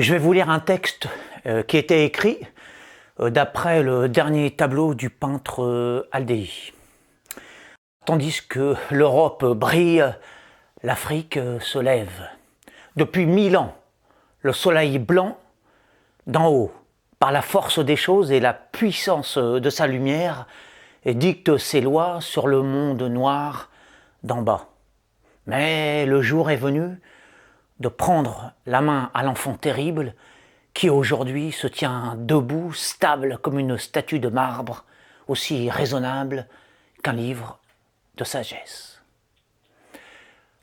Je vais vous lire un texte qui était écrit d'après le dernier tableau du peintre Aldéi. Tandis que l'Europe brille, l'Afrique se lève. Depuis 1000 ans, le soleil blanc d'en haut, par la force des choses et la puissance de sa lumière, dicte ses lois sur le monde noir d'en bas. Mais le jour est venu de prendre la main à l'enfant terrible qui aujourd'hui se tient debout, stable comme une statue de marbre, aussi raisonnable qu'un livre de sagesse.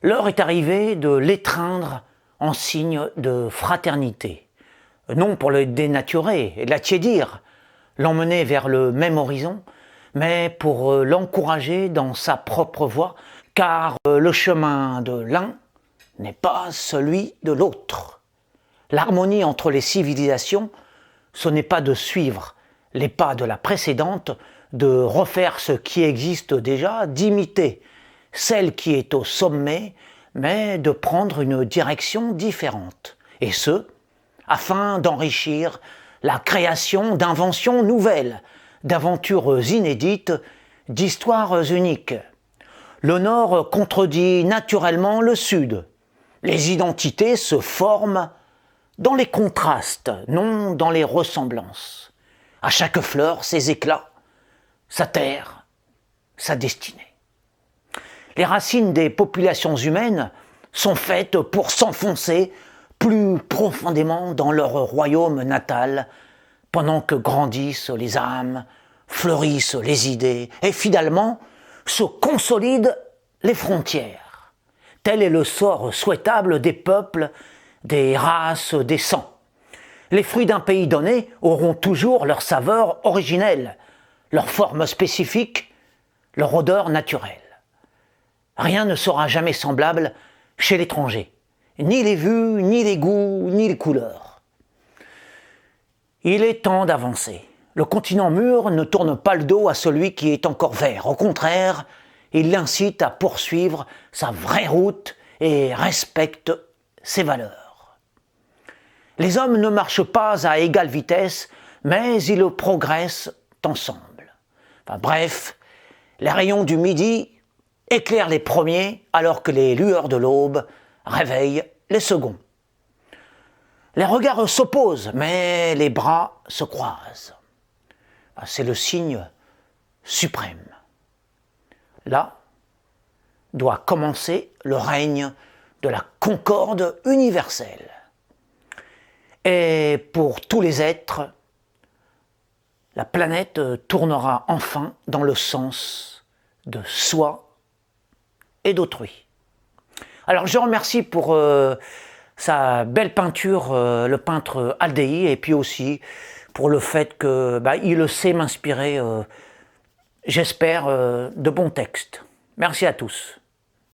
L'heure est arrivée de l'étreindre en signe de fraternité, non pour le dénaturer et l'attiédir, l'emmener vers le même horizon, mais pour l'encourager dans sa propre voie, car le chemin de l'un n'est pas celui de l'autre. L'harmonie entre les civilisations, ce n'est pas de suivre les pas de la précédente, de refaire ce qui existe déjà, d'imiter celle qui est au sommet, mais de prendre une direction différente. Et ce, afin d'enrichir la création d'inventions nouvelles, d'aventures inédites, d'histoires uniques. Le Nord contredit naturellement le Sud. Les identités se forment dans les contrastes, non dans les ressemblances. À chaque fleur, ses éclats, sa terre, sa destinée. Les racines des populations humaines sont faites pour s'enfoncer plus profondément dans leur royaume natal, pendant que grandissent les âmes, fleurissent les idées, et finalement se consolident les frontières. Tel est le sort souhaitable des peuples, des races, des sangs. Les fruits d'un pays donné auront toujours leur saveur originelle, leur forme spécifique, leur odeur naturelle. Rien ne sera jamais semblable chez l'étranger, ni les vues, ni les goûts, ni les couleurs. Il est temps d'avancer. Le continent mûr ne tourne pas le dos à celui qui est encore vert. Au contraire, il l'incite à poursuivre sa vraie route et respecte ses valeurs. Les hommes ne marchent pas à égale vitesse, mais ils progressent ensemble. Bref, les rayons du midi éclairent les premiers alors que les lueurs de l'aube réveillent les seconds. Les regards s'opposent, mais les bras se croisent. C'est le signe suprême. Là doit commencer le règne de la concorde universelle. Et pour tous les êtres, la planète tournera enfin dans le sens de soi et d'autrui. Alors je remercie pour sa belle peinture, le peintre Aldéi, et puis aussi pour le fait qu'il sait m'inspirer, j'espère, de bons textes. Merci à tous.